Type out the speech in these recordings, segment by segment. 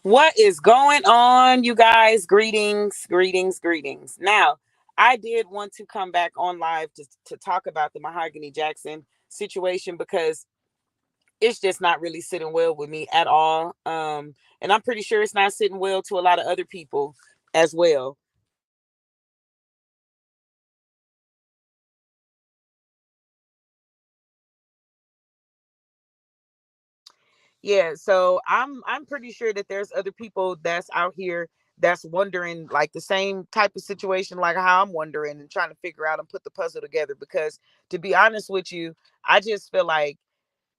What is going on, you guys? Greetings, greetings, greetings. Now, I did want to come back on live to talk about the Mahogany Jackson situation because it's just not really sitting well with me at all. And I'm pretty sure it's not sitting well to a lot of other people as well. Yeah, so I'm pretty sure that there's other people that's out here that's wondering like the same type of situation like how I'm wondering and trying to figure out and put the puzzle together because to be honest with you, I just feel like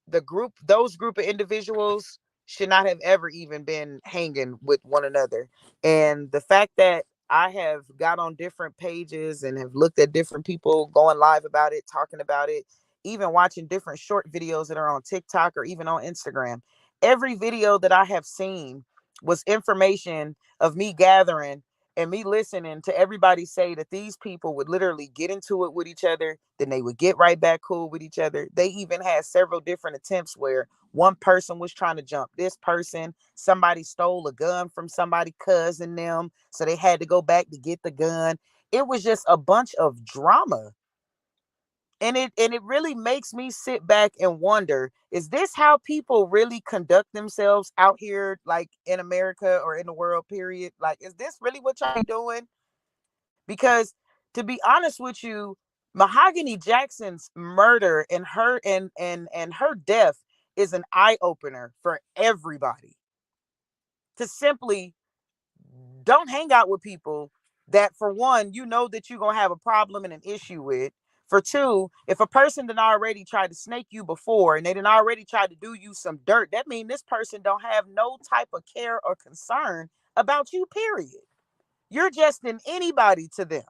those group of individuals should not have ever even been hanging with one another. And the fact that I have got on different pages and have looked at different people going live about it, talking about it, even watching different short videos that are on TikTok or even on Instagram. Every video that I have seen was information of me gathering and me listening to everybody say that these people would literally get into it with each other, then they would get right back cool with each other. They even had several different attempts where one person was trying to jump this person, somebody stole a gun from somebody cousin them, so they had to go back to get the gun. It was just a bunch of drama. And it really makes me sit back and wonder, is this how people really conduct themselves out here like in America or in the world period? Like, is this really what y'all doing? Because to be honest with you, Mahogany Jackson's murder and her death is an eye opener for everybody to simply don't hang out with people that, for one, you know that you're gonna have a problem and an issue with. For two, if a person done already tried to snake you before and they done already tried to do you some dirt, that means this person don't have no type of care or concern about you, period. You're just an anybody to them.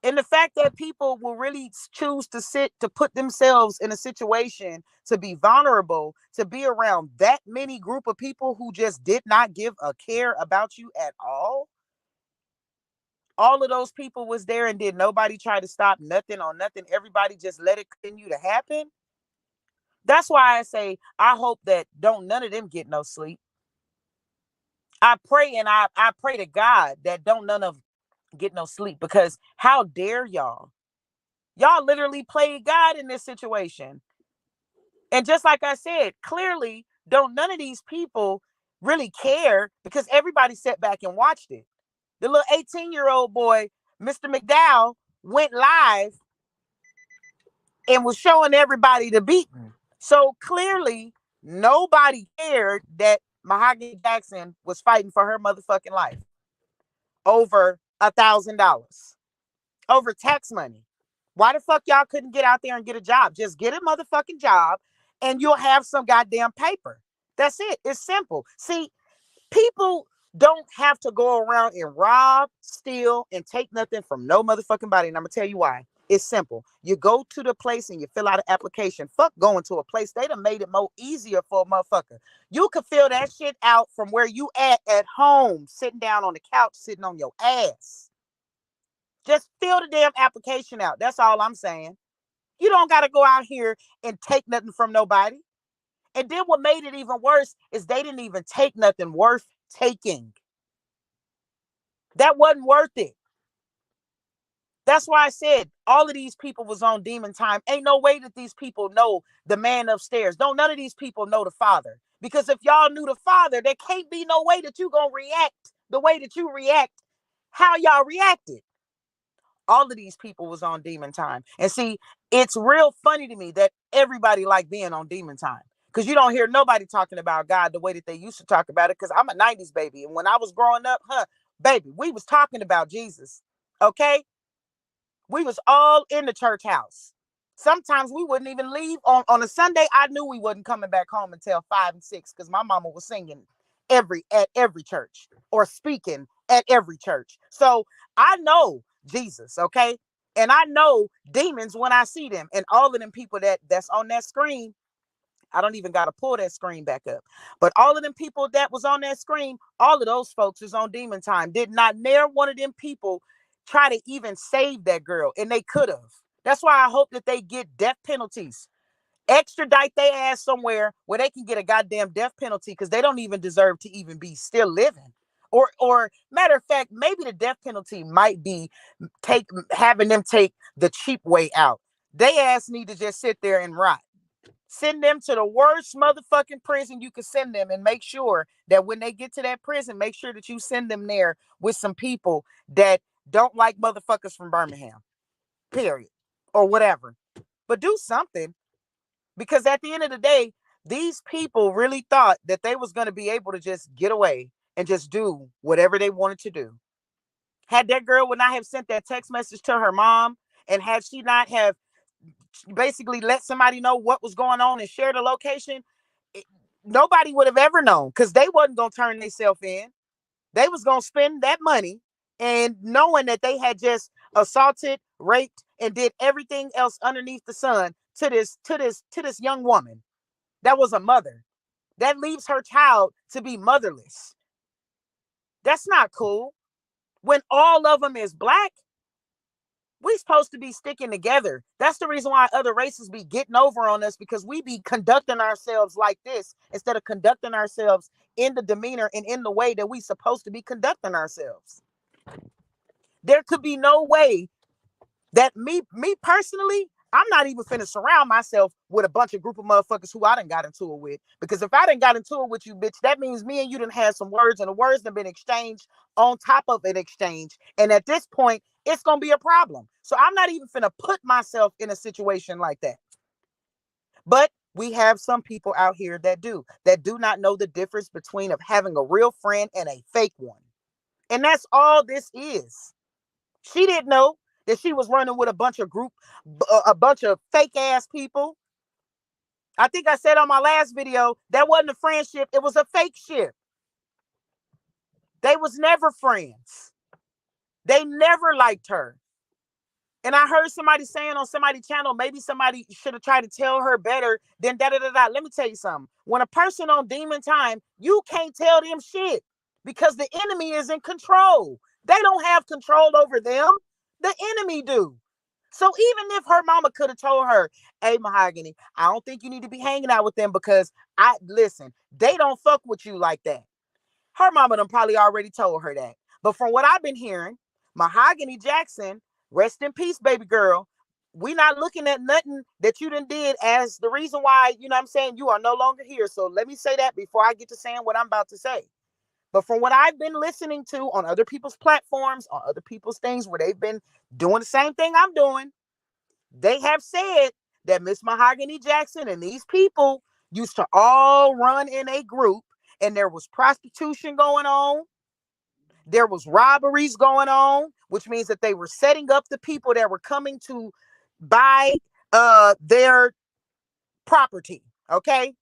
And the fact that people will really choose to sit to put themselves in a situation to be vulnerable, to be around that many group of people who just did not give a care about you at all of those people was there and did nobody try to stop nothing on nothing, everybody just let it continue to happen. That's why I say I hope that don't none of them get no sleep. I pray and I pray to God that don't none of get no sleep, because how dare y'all literally played God in this situation. And just like I said, clearly don't none of these people really care because everybody sat back and watched it. The little 18-year-old boy, Mr. McDowell, went live and was showing everybody the beating. So clearly nobody cared that Mahogany Jackson was fighting for her motherfucking life over $1,000, over tax money. Why the fuck y'all couldn't get out there and get a job? Just get a motherfucking job and you'll have some goddamn paper. That's it. It's simple. See, people don't have to go around and rob, steal, and take nothing from no motherfucking body. And I'm gonna tell you why. It's simple. You go to the place and you fill out an application. Fuck going to a place. They done made it more easier for a motherfucker. You can fill that shit out from where you at home, sitting down on the couch, sitting on your ass. Just fill the damn application out. That's all I'm saying. You don't got to go out here and take nothing from nobody. And then what made it even worse is they didn't even take nothing worth taking. That wasn't worth it. That's why I said all of these people was on demon time. Ain't no way that these people know the man upstairs. Don't none of these people know the Father. Because if y'all knew the Father, there can't be no way that you gonna react the way that you react, how y'all reacted. All of these people was on demon time. And see, it's real funny to me that everybody like being on demon time. Because you don't hear nobody talking about God the way that they used to talk about it. Because I'm a 90s baby. And when I was growing up, baby, we was talking about Jesus. Okay? We was all in the church house. Sometimes we wouldn't even leave on a Sunday. I knew we wasn't coming back home until 5 and 6 because my mama was singing at every church or speaking at every church. So I know Jesus, okay? And I know demons when I see them. And all of them people that's on that screen, I don't even got to pull that screen back up. But all of them people that was on that screen, all of those folks is on demon time. Did not near one of them people try to even save that girl. And they could have. That's why I hope that they get death penalties. extradite their ass somewhere where they can get a goddamn death penalty because they don't even deserve to even be still living. Or matter of fact, maybe the death penalty might be having them take the cheap way out. They ass need to just sit there and rot. Send them to the worst motherfucking prison you can send them, and make sure that when they get to that prison, make sure that you send them there with some people that don't like motherfuckers from Birmingham, period, or whatever. But do something, because at the end of the day, these people really thought that they was going to be able to just get away and just do whatever they wanted to do. Had that girl would not have sent that text message to her mom, and had she not have basically let somebody know what was going on and share the location, nobody would have ever known, because they wasn't going to turn themselves in. They was going to spend that money and knowing that they had just assaulted, raped, and did everything else underneath the sun to this young woman that was a mother, that leaves her child to be motherless. That's not cool. When all of them is black, we supposed to be sticking together. That's the reason why other races be getting over on us, because we be conducting ourselves like this instead of conducting ourselves in the demeanor and in the way that we supposed to be conducting ourselves. There could be no way that me personally, I'm not even finna surround myself with a bunch of group of motherfuckers who I done got into it with. Because if I done got into it with you, bitch, that means me and you done had some words, and the words done been exchanged on top of an exchange. And at this point, it's gonna be a problem. So I'm not even finna put myself in a situation like that. But we have some people out here that do not know the difference between of having a real friend and a fake one. And that's all this is. She didn't know that she was running with a bunch of fake ass people. I think I said on my last video, that wasn't a friendship, it was a fake ship. They was never friends. They never liked her. And I heard somebody saying on somebody's channel, maybe somebody should have tried to tell her better than da da da da. Let me tell you something. When a person on demon time, you can't tell them shit, because the enemy is in control. They don't have control over them. The enemy do. So even if her mama could have told her, hey, Mahogany, I don't think you need to be hanging out with them, because they don't fuck with you like that. Her mama done probably already told her that. But from what I've been hearing, Mahogany Jackson, rest in peace, baby girl, we not looking at nothing that you done did as the reason why, you know what I'm saying, you are no longer here. So let me say that before I get to saying what I'm about to say. But from what I've been listening to on other people's platforms, on other people's things where they've been doing the same thing I'm doing, they have said that Miss Mahogany Jackson and these people used to all run in a group, and there was prostitution going on. There was robberies going on, which means that they were setting up the people that were coming to buy their property. Okay.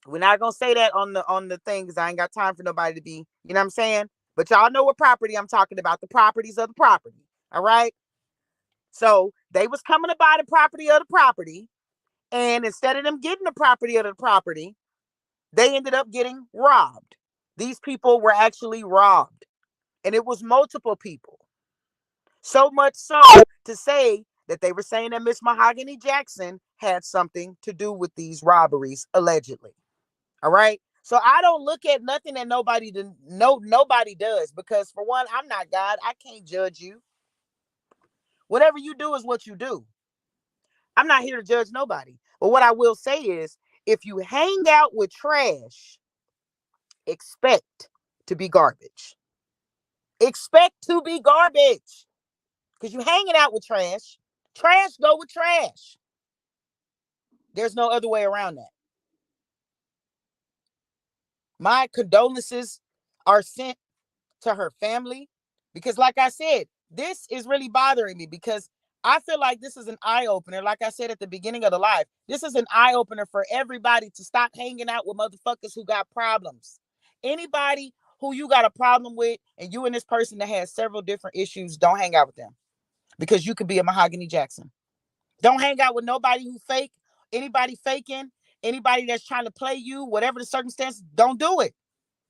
We're not gonna say that on the thing, because I ain't got time for nobody to be, you know what I'm saying? But y'all know what property I'm talking about, the properties of the property. All right. So they was coming to buy the property of the property. And instead of them getting the property of the property, they ended up getting robbed. These people were actually robbed. And it was multiple people. So much so to say that they were saying that Miss Mahogany Jackson had something to do with these robberies, allegedly. All right. So I don't look at nothing that nobody does, because for one, I'm not God. I can't judge you. Whatever you do is what you do. I'm not here to judge nobody. But what I will say is, if you hang out with trash, expect to be garbage. Expect to be garbage. Because you hanging out with trash. Trash go with trash. There's no other way around that. My condolences are sent to her family, because like I said, this is really bothering me, because I feel like this is an eye-opener. Like I said at the beginning of the live, this is an eye-opener for everybody to stop hanging out with motherfuckers who got problems. Anybody who you got a problem with, and you and this person that has several different issues, don't hang out with them, because you could be a Mahogany Jackson. Don't hang out with nobody who fake, anybody faking, anybody that's trying to play you, whatever the circumstances. Don't do it.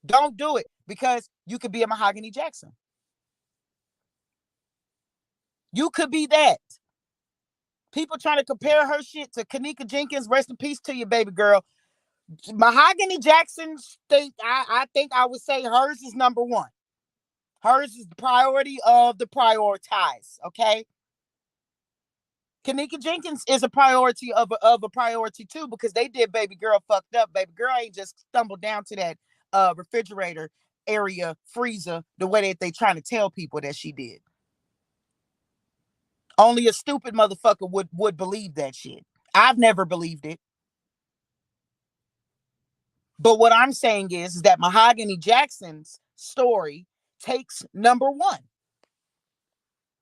Don't do it, because you could be a Mahogany Jackson. You could be that. People trying to compare her shit to Kanika Jenkins. Rest in peace to you, baby girl. Mahogany Jackson, I think I would say hers is number one. Hers is the priority of the prioritize. Okay. Kanika Jenkins is a priority of a priority too, because they did baby girl fucked up. Baby girl ain't just stumbled down to that refrigerator area freezer the way that they trying to tell people that she did. Only a stupid motherfucker would believe that shit. I've never believed it. But what I'm saying is that Mahogany Jackson's story takes number one.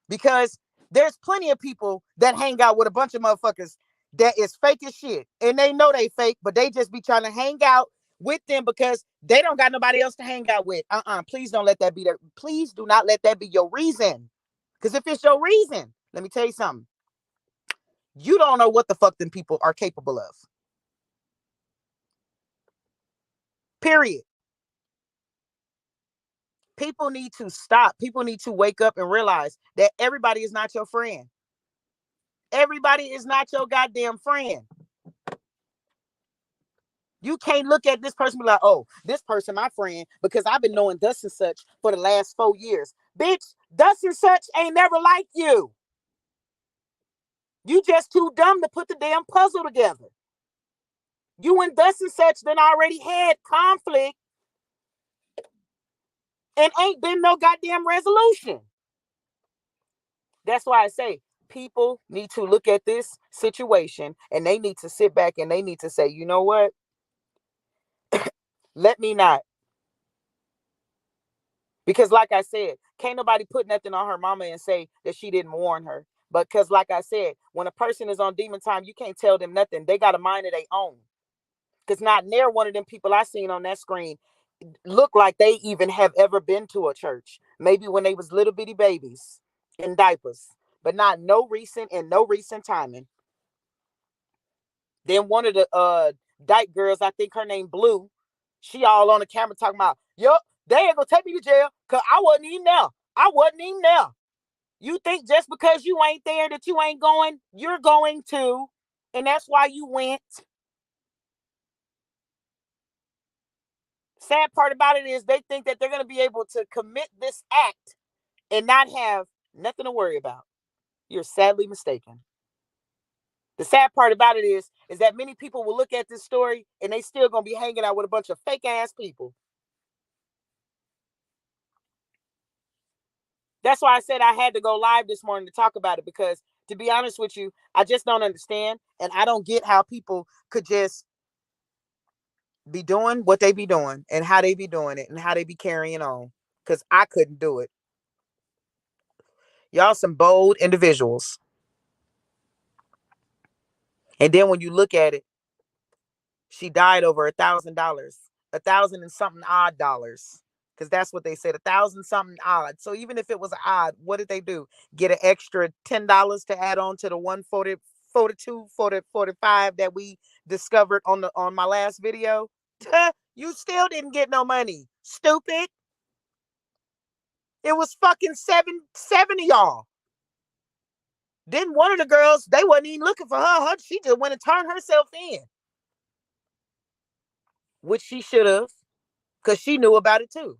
Because there's plenty of people that hang out with a bunch of motherfuckers that is fake as shit. And they know they fake, but they just be trying to hang out with them because they don't got nobody else to hang out with. Please don't let that be there. Please do not let that be your reason. Because if it's your reason, let me tell you something. You don't know what the fuck them people are capable of. Period. People need to stop. People need to wake up and realize that everybody is not your friend. Everybody is not your goddamn friend. You can't look at this person and be like, oh, this person my friend because I've been knowing thus and such for the last 4 years. Bitch, thus and such ain't never like you. You just too dumb to put the damn puzzle together. You and thus and such then already had conflict and ain't been no goddamn resolution. That's why I say people need to look at this situation and they need to sit back and they need to say, you know what? Let me not. Because like I said, can't nobody put nothing on her mama and say that she didn't warn her. But because like I said, when a person is on demon time, you can't tell them nothing. They got a mind of their own. Because not near one of them people I seen on that screen look like they even have ever been to a church. Maybe when they was little bitty babies in diapers. But not no recent timing. Then one of the dyke girls, I think her name Blue, she all on the camera talking about, yup, they ain't gonna take me to jail because I wasn't even there. I wasn't even there. You think just because you ain't there that you ain't going? You're going to. And that's why you went. Sad part about it is they think that they're going to be able to commit this act and not have nothing to worry about. You're sadly mistaken. The sad part about it is that many people will look at this story and they still going to be hanging out with a bunch of fake ass people. That's why I said I had to go live this morning to talk about it, because to be honest with you, I just don't understand. And I don't get how people could just be doing what they be doing and how they be doing it and how they be carrying on. Because I couldn't do it. Y'all some bold individuals. And then when you look at it, she died over $1,000, 1,000 and something odd dollars. Because that's what they said, 1,000 something odd. So even if it was odd, what did they do? Get an extra $10 to add on to the 140, 42, 40, 45 that we discovered on my last video? You still didn't get no money, stupid. It was fucking seven of y'all. Then one of the girls, they wasn't even looking for her. She just went and turned herself in. Which she should have, because she knew about it too.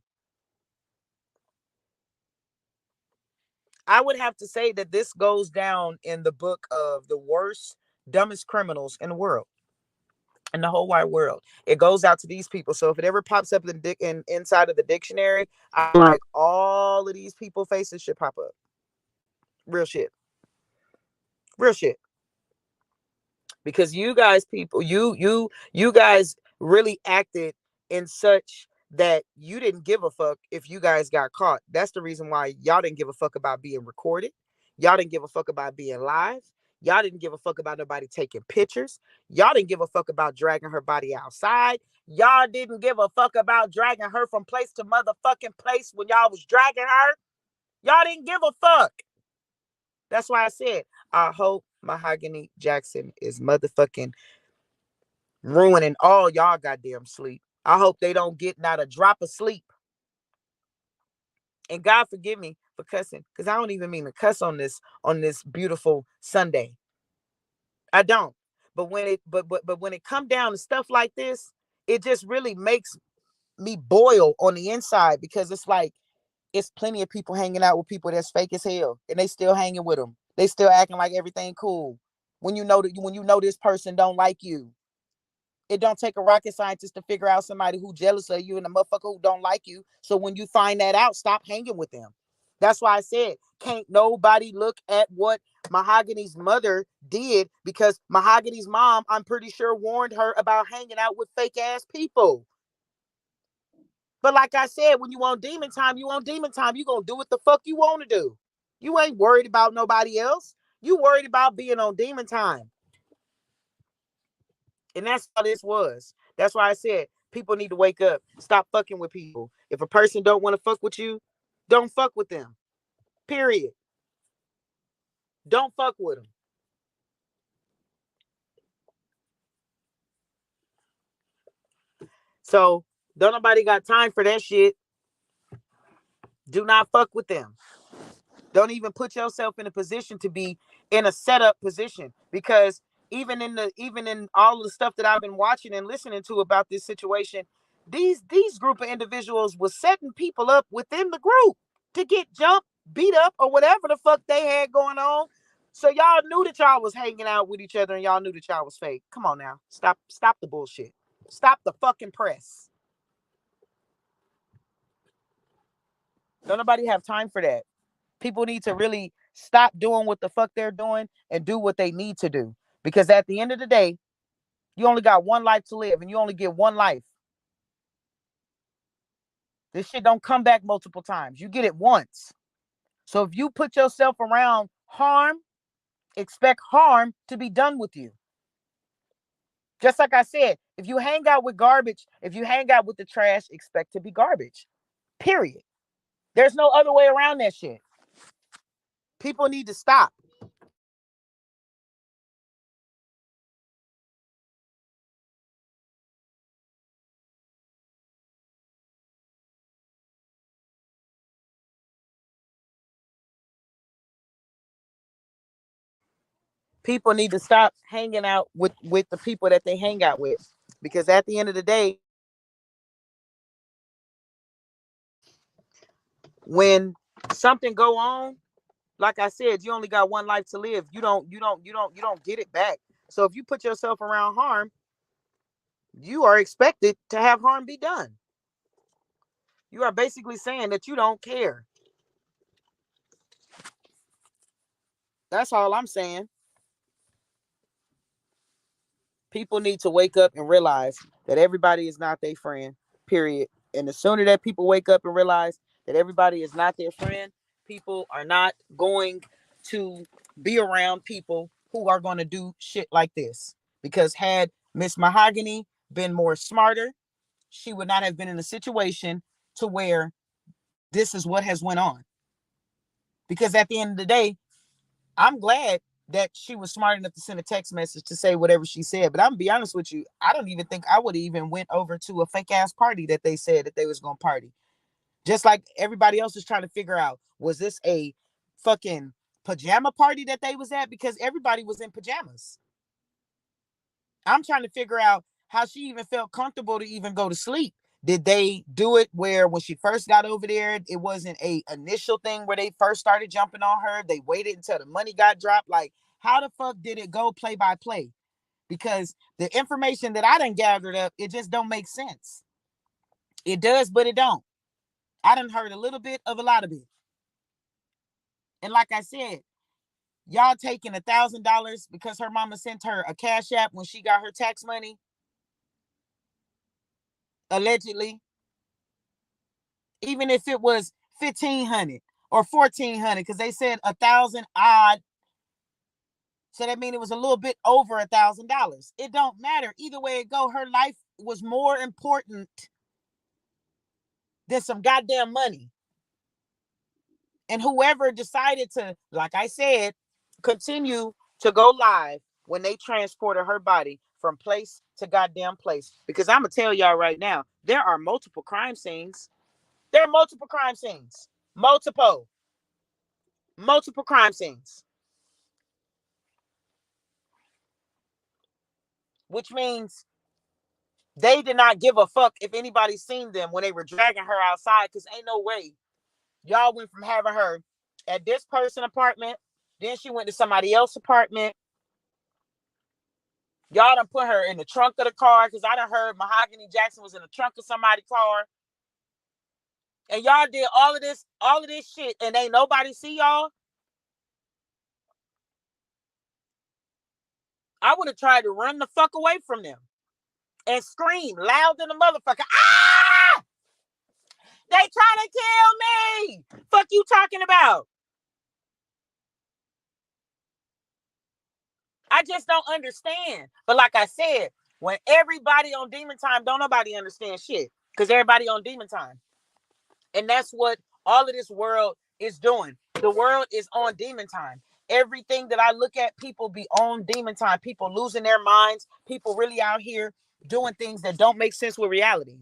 I would have to say that this goes down in the book of the worst, dumbest criminals in the world, in the whole wide world. It goes out to these people. So if it ever pops up inside of the dictionary, I'm like, all of these people faces should pop up. Real shit. Real shit. Because you guys, people, you guys really acted in such that you didn't give a fuck if you guys got caught. That's the reason why y'all didn't give a fuck about being recorded. Y'all didn't give a fuck about being live. Y'all didn't give a fuck about nobody taking pictures. Y'all didn't give a fuck about dragging her body outside. Y'all didn't give a fuck about dragging her from place to motherfucking place when y'all was dragging her. Y'all didn't give a fuck. That's why I said, I hope Mahogany Jackson is motherfucking ruining all y'all goddamn sleep. I hope they don't get not a drop of sleep. And God forgive me for cussing, because I don't even mean to cuss on this beautiful Sunday. I don't. But when it come down to stuff like this, it just really makes me boil on the inside, because it's like it's plenty of people hanging out with people that's fake as hell, and they still hanging with them. They still acting like everything cool. When you know this person don't like you, it don't take a rocket scientist to figure out somebody who jealous of you and a motherfucker who don't like you. So when you find that out, stop hanging with them. That's why I said, can't nobody look at what Mahogany's mother did, because Mahogany's mom, I'm pretty sure, warned her about hanging out with fake ass people. But like I said, when you want demon time, you want demon time. You gonna do what the fuck you want to do. You ain't worried about nobody else. You worried about being on demon time. And that's all this was. That's why I said people need to wake up. Stop fucking with people. If a person don't want to fuck with you, don't fuck with them. Period. Don't fuck with them. So don't nobody got time for that shit. Do not fuck with them. Don't even put yourself in a position to be in a setup position, because even in all of the stuff that I've been watching and listening to about this situation, these group of individuals was setting people up within the group to get jumped, beat up, or whatever the fuck they had going on. So y'all knew that y'all was hanging out with each other, and y'all knew that y'all was fake. Come on now. Stop the bullshit. Stop the fucking press. Don't nobody have time for that. People need to really stop doing what the fuck they're doing and do what they need to do. Because at the end of the day, you only got one life to live, and you only get one life. This shit don't come back multiple times. You get it once. So if you put yourself around harm, expect harm to be done with you. Just like I said, if you hang out with garbage, if you hang out with the trash, expect to be garbage. Period. There's no other way around that shit. People need to stop. People need to stop hanging out with the people that they hang out with, because at the end of the day, when something go on, like I said, you only got one life to live. You don't get it back. So if you put yourself around harm, you are expected to have harm be done. You are basically saying that you don't care. That's all I'm saying. People need to wake up and realize that everybody is not their friend, period. And the sooner that people wake up and realize that everybody is not their friend, people are not going to be around people who are going to do shit like this. Because had Miss Mahogany been more smarter, she would not have been in a situation to where this is what has went on. Because at the end of the day, I'm glad that she was smart enough to send a text message to say whatever she said. But I'm gonna be honest with you, I don't even think I would have even went over to a fake ass party that they said that they was gonna party. Just like everybody else is trying to figure out, was this a fucking pajama party that they was at? Because everybody was in pajamas. I'm trying to figure out how she even felt comfortable to even go to sleep. Did they do it where when she first got over there, it wasn't a initial thing where they first started jumping on her? They waited until the money got dropped. Like, how the fuck did it go play by play? Because the information that I done gathered up, it just don't make sense. It does, but it don't. I done heard a little bit of a lot of it. And like I said, y'all taking $1,000 because her mama sent her a cash app when she got her tax money, allegedly. Even if it was 1,500 or 1,400, because they said 1,000 odd, so that means it was a little bit over $1,000. It don't matter either way it go. Her life was more important than some goddamn money. And whoever decided to, like I said, continue to go live when they transported her body from place to goddamn place, because I'm gonna tell y'all right now, there are multiple crime scenes. There are multiple crime scenes. Multiple crime scenes. which means they did not give a fuck if anybody seen them when they were dragging her outside, because ain't no way y'all went from having her at this person apartment, then she went to somebody else's apartment. Y'all done put her in the trunk of the car, because I done heard Mahogany Jackson was in the trunk of somebody's car. And y'all did all of this shit, and ain't nobody see y'all. I would have tried to run the fuck away from them and scream loud than a motherfucker. Ah! They trying to kill me. Fuck you talking about? I just don't understand. But like I said, when everybody on demon time, don't nobody understand shit, because everybody on demon time. And that's what all of this world is doing. The world is on demon time. Everything that I look at, people be on demon time. People losing their minds. People really out here doing things that don't make sense with reality.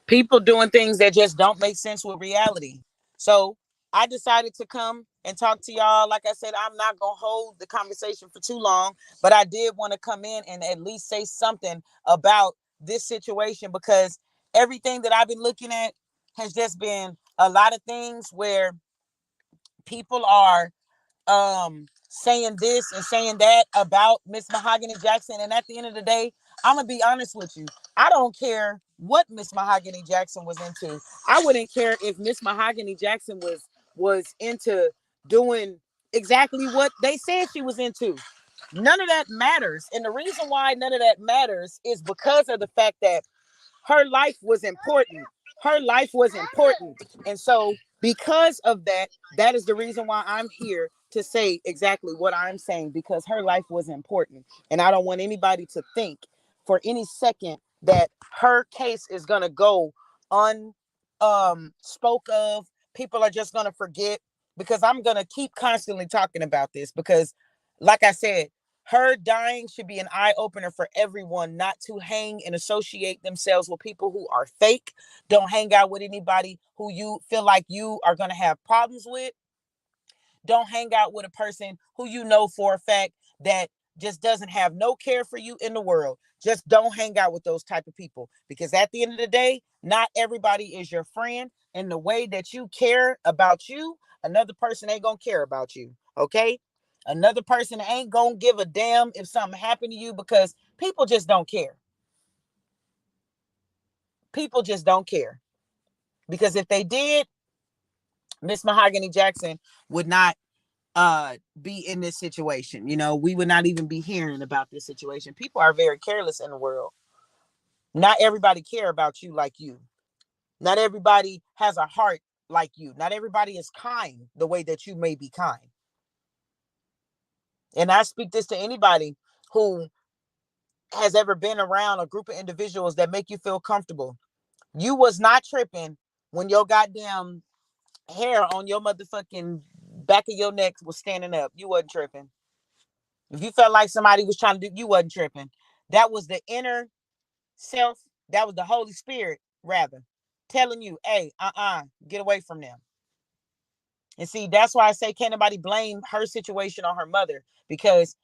People doing things that just don't make sense with reality. So I decided to come and talk to y'all. Like I said, I'm not going to hold the conversation for too long, but I did want to come in and at least say something about this situation, because everything that I've been looking at has just been a lot of things where people are saying this and saying that about Miss Mahogany Jackson. And at the end of the day, I'm gonna be honest with you. I don't care what Miss Mahogany Jackson was into. I wouldn't care if Miss Mahogany Jackson was into doing exactly what they said she was into. None of that matters. And the reason why none of that matters is because of the fact that her life was important. Her life was important. And so, because of that, that is the reason why I'm here to say exactly what I'm saying, because her life was important. And I don't want anybody to think for any second that her case is going to go spoke of. People are just going to forget, because I'm going to keep constantly talking about this, because like I said, her dying should be an eye opener for everyone not to hang and associate themselves with people who are fake. Don't hang out with anybody who you feel like you are going to have problems with. Don't hang out with a person who you know for a fact that just doesn't have no care for you in the world. Just don't hang out with those type of people, because at the end of the day, not everybody is your friend. And the way that you care about you, another person ain't gonna care about you. Okay? Another person ain't gonna give a damn if something happened to you, because people just don't care. People just don't care. Because if they did, Miss Mahogany Jackson would not be in this situation. You know, we would not even be hearing about this situation. People are very careless in the world. Not everybody care about you like you. Not everybody has a heart like you. Not everybody is kind the way that you may be kind. And I speak this to anybody who has ever been around a group of individuals that make you feel comfortable. You was not tripping when your goddamn hair on your motherfucking back of your neck was standing up. You wasn't tripping. If you felt like somebody was trying to do, you wasn't tripping. That was the inner self. That was the Holy Spirit, rather, telling you, hey, get away from them. And see, that's why I say can't nobody blame her situation on her mother, because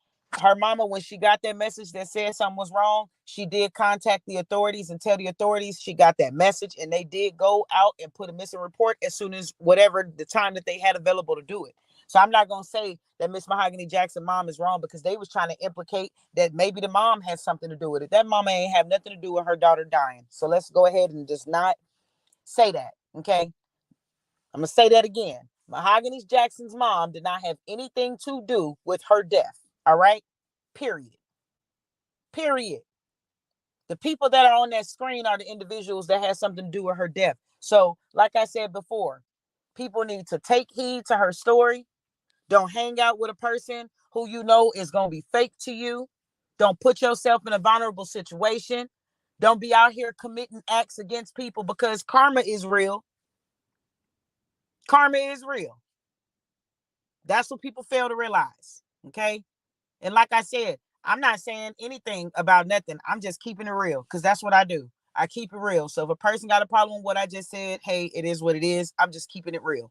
her mama, when she got that message that said something was wrong, she did contact the authorities and tell the authorities she got that message, and they did go out and put a missing report as soon as whatever the time that they had available to do it. So I'm not going to say that Miss Mahogany Jackson mom is wrong, because they was trying to implicate that maybe the mom has something to do with it. That mama ain't have nothing to do with her daughter dying. So let's go ahead and just not say that, okay? I'm going to say that again. Mahogany Jackson's mom did not have anything to do with her death. All right? Period. Period. The people that are on that screen are the individuals that have something to do with her death. So, like I said before, people need to take heed to her story. Don't hang out with a person who you know is going to be fake to you. Don't put yourself in a vulnerable situation. Don't be out here committing acts against people, because karma is real. Karma is real. That's what people fail to realize. Okay. And like I said, I'm not saying anything about nothing. I'm just keeping it real because that's what I do. I keep it real. So if a person got a problem with what I just said, hey, it is what it is. I'm just keeping it real.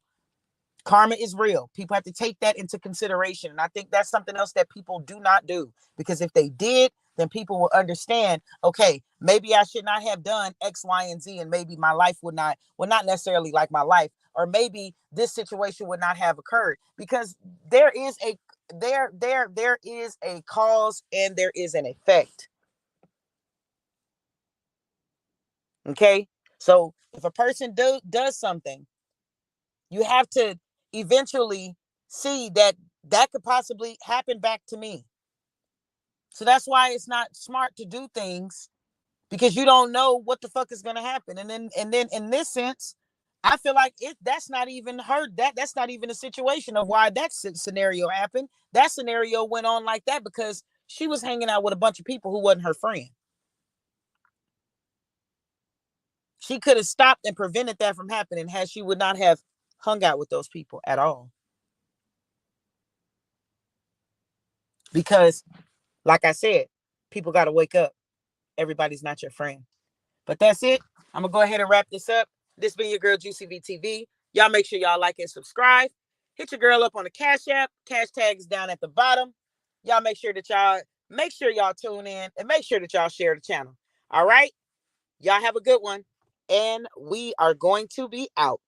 Karma is real. People have to take that into consideration. And I think that's something else that people do not do, because if they did, then people will understand, okay, maybe I should not have done X, Y, and Z, and maybe my life would not necessarily like my life, or maybe this situation would not have occurred, because there is a there is a cause and there is an effect. Okay. So if a person does something, you have to eventually see that that could possibly happen back to me. So that's why it's not smart to do things, because you don't know what the fuck is going to happen. And then in this sense, I feel like that's not even that's not even a situation of why that scenario happened. That scenario went on like that because she was hanging out with a bunch of people who wasn't her friend. She could have stopped and prevented that from happening had she would not have hung out with those people at all. Because, like I said, people got to wake up. Everybody's not your friend. But that's it. I'm going to go ahead and wrap this up. This been your girl, Juicy VTV. Y'all make sure y'all like and subscribe. Hit your girl up on the Cash App. Cash tag is down at the bottom. Y'all make sure y'all tune in, and make sure that y'all share the channel. All right. Y'all have a good one. And we are going to be out.